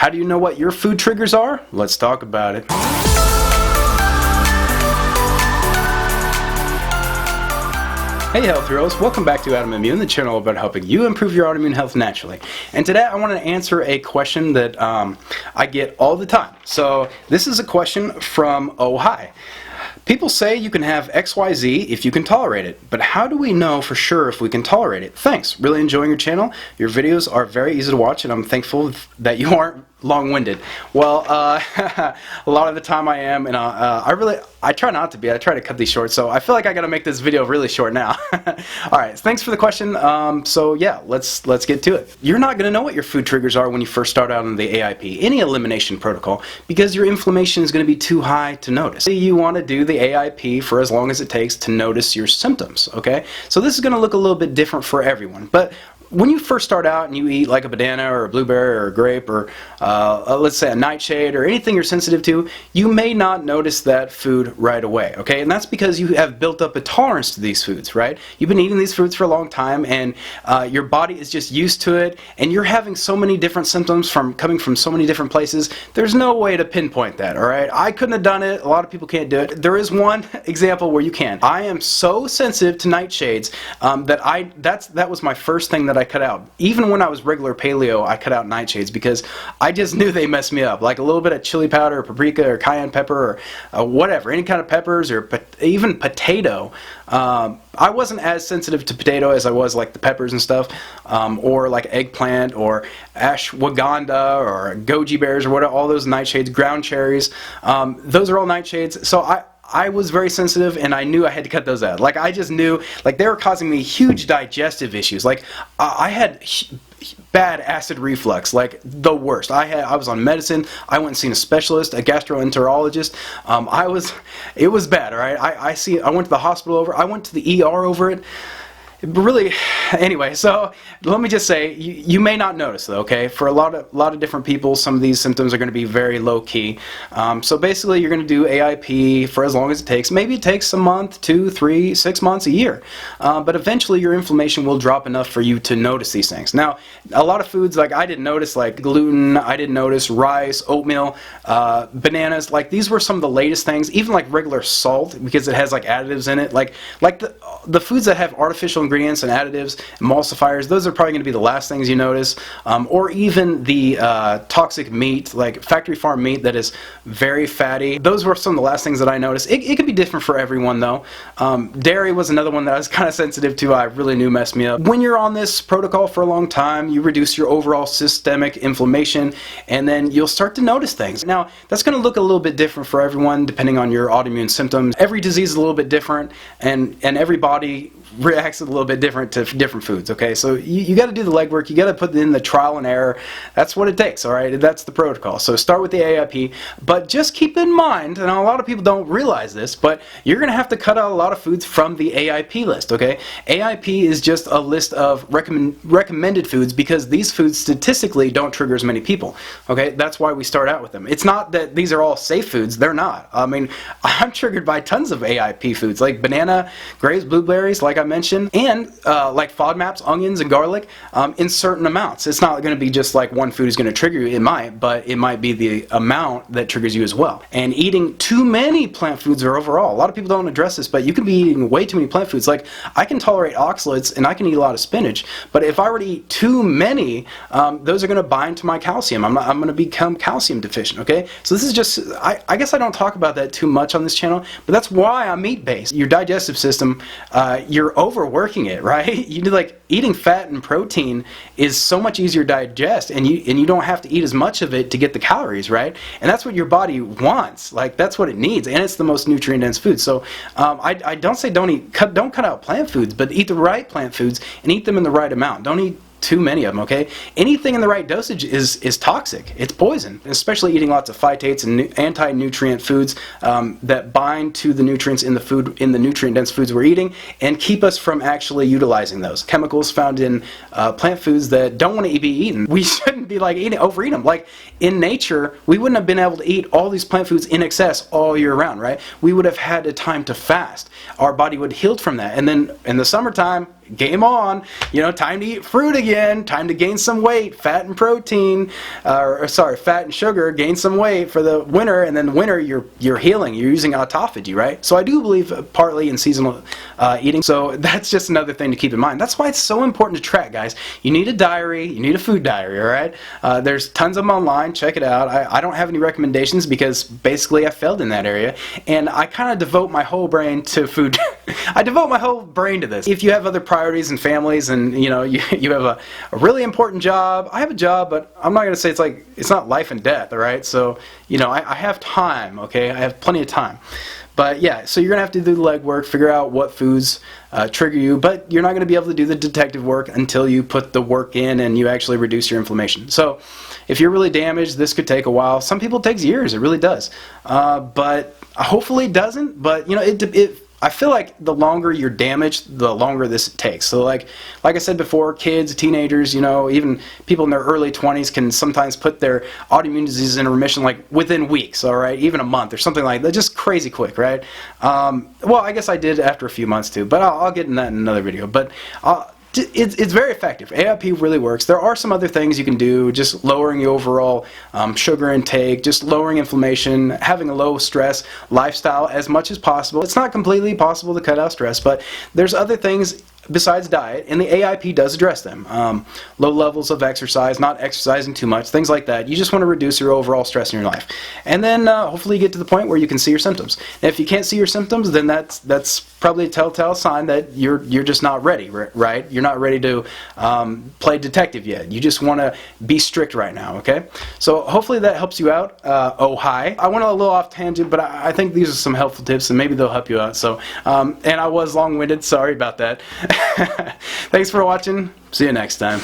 How do you know what your food triggers are? Let's talk about it. Hey health heroes, welcome back to Adamimmune, the channel about helping you improve your autoimmune health naturally. And today I want to answer a question that I get all the time. So this is a question from Oh Hi. People say you can have XYZ if you can tolerate it, but how do we know for sure if we can tolerate it? Thanks, really enjoying your channel. Your videos are very easy to watch and I'm thankful that you aren't long-winded. Well, a lot of the time I am, and I try not to be. I try to cut these short, so I feel like I gotta make this video really short now. Alright, thanks for the question. So yeah, let's get to it. You're not gonna know what your food triggers are when you first start out on the AIP, any elimination protocol, because your inflammation is gonna be too high to notice. You wanna do the AIP for as long as it takes to notice your symptoms, okay? So this is gonna look a little bit different for everyone, but when you first start out and you eat like a banana or a blueberry or a grape or let's say a nightshade or anything you're sensitive to, you may not notice that food right away, okay? And that's because you have built up a tolerance to these foods, right? You've been eating these foods for a long time and your body is just used to it, and you're having so many different symptoms coming from so many different places. There's no way to pinpoint that, all right? I couldn't have done it. A lot of people can't do it. There is one example where you can. I am so sensitive to nightshades that was my first thing that I cut out. Even when I was regular paleo, I cut out nightshades because I just knew they messed me up. Like a little bit of chili powder or paprika or cayenne pepper or whatever, any kind of peppers or even potato. I wasn't as sensitive to potato as I was like the peppers and stuff, or like eggplant or ashwagandha or goji berries or what, all those nightshades, ground cherries. Those are all nightshades. So I was very sensitive and I knew I had to cut those out. Like I just knew, like they were causing me huge digestive issues. Like I had bad acid reflux, like the worst. I was on medicine. I went and seen a specialist, a gastroenterologist. It was bad, all right? I went to the hospital I went to the ER over it. Really, anyway, so let me just say, you may not notice though, okay? For a lot of different people, some of these symptoms are going to be very low key. So basically, you're going to do AIP for as long as it takes. Maybe it takes a month, 2, 3, 6 months, a year. But eventually, your inflammation will drop enough for you to notice these things. Now, a lot of foods, like I didn't notice, like gluten, I didn't notice rice, oatmeal, bananas. Like these were some of the latest things. Even like regular salt, because it has like additives in it. Like the foods that have artificial ingredients and additives, emulsifiers, those are probably going to be the last things you notice. Or even the toxic meat, like factory farm meat that is very fatty. Those were some of the last things that I noticed. It could be different for everyone though. Dairy was another one that I was kind of sensitive to. I really knew messed me up. When you're on this protocol for a long time, you reduce your overall systemic inflammation and then you'll start to notice things. Now, that's going to look a little bit different for everyone depending on your autoimmune symptoms. Every disease is a little bit different and every body reacts a little bit different to different foods, okay? So you got to do the legwork, you got to put in the trial and error. That's what it takes, all right? That's the protocol. So start with the AIP, but just keep in mind, and a lot of people don't realize this, but you're going to have to cut out a lot of foods from the AIP list, okay? AIP is just a list of recommended foods because these foods statistically don't trigger as many people, okay? That's why we start out with them. It's not that these are all safe foods. They're not. I mean, I'm triggered by tons of AIP foods, like banana, grapes, blueberries, like I mentioned, and like FODMAPs, onions, and garlic in certain amounts. It's not going to be just like one food is going to trigger you. It might, but it might be the amount that triggers you as well. And eating too many plant foods are overall. A lot of people don't address this, but you can be eating way too many plant foods. Like I can tolerate oxalates and I can eat a lot of spinach, but if I were to eat too many, those are going to bind to my calcium. I'm going to become calcium deficient, okay? So this is just, I guess I don't talk about that too much on this channel, but that's why I'm meat-based. Your digestive system, you're overworking it, right? You do, like, eating fat and protein is so much easier to digest, and you don't have to eat as much of it to get the calories, right? And that's what your body wants. Like that's what it needs, and it's the most nutrient dense food. So I don't say don't cut out plant foods, but eat the right plant foods and eat them in the right amount. Don't eat too many of them, okay? Anything in the right dosage is toxic. It's poison, especially eating lots of phytates and anti-nutrient foods that bind to the nutrients in the food, in the nutrient-dense foods we're eating, and keep us from actually utilizing those chemicals found in plant foods that don't want to be eaten. We shouldn't be like overeat them. Like in nature, we wouldn't have been able to eat all these plant foods in excess all year round, right? We would have had a time to fast. Our body would have healed from that, and then in the summertime, game on. You know, time to eat fruit again, time to gain some weight, fat and protein, fat and sugar, gain some weight for the winter, and then the winter you're healing, you're using autophagy, right? So I do believe partly in seasonal eating, so that's just another thing to keep in mind. That's why it's so important to track, guys. You need a diary, you need a food diary, alright? There's tons of them online, check it out. I don't have any recommendations because basically I failed in that area, and I kind of devote my whole brain to food. I devote my whole brain to this. If you have other priorities and families, and you know you have a really important job. I have a job, but I'm not going to say it's not life and death, all right? So you know I have time, okay? I have plenty of time. But yeah, so you're going to have to do the legwork, figure out what foods trigger you, but you're not going to be able to do the detective work until you put the work in and you actually reduce your inflammation. So if you're really damaged, this could take a while. Some people it takes years, it really does. But hopefully it doesn't, but you know, I feel like the longer you're damaged, the longer this takes. So like I said before, kids, teenagers, you know, even people in their early 20s can sometimes put their autoimmune diseases in remission like within weeks, all right, even a month or something like that, just crazy quick, right? Well, I guess I did after a few months too, but I'll get in that in another video. But it's very effective. AIP really works. There are some other things you can do, just lowering the overall sugar intake, just lowering inflammation, having a low stress lifestyle as much as possible. It's not completely possible to cut out stress, but there's other things besides diet, and the AIP does address them. Low levels of exercise, not exercising too much, things like that. You just want to reduce your overall stress in your life. And then hopefully you get to the point where you can see your symptoms. And if you can't see your symptoms, then that's probably a telltale sign that you're just not ready, right? You're not ready to play detective yet. You just want to be strict right now, okay? So hopefully that helps you out. Oh, hi. I went a little off tangent, but I think these are some helpful tips, and maybe they'll help you out. So, and I was long-winded. Sorry about that. Thanks for watching. See you next time.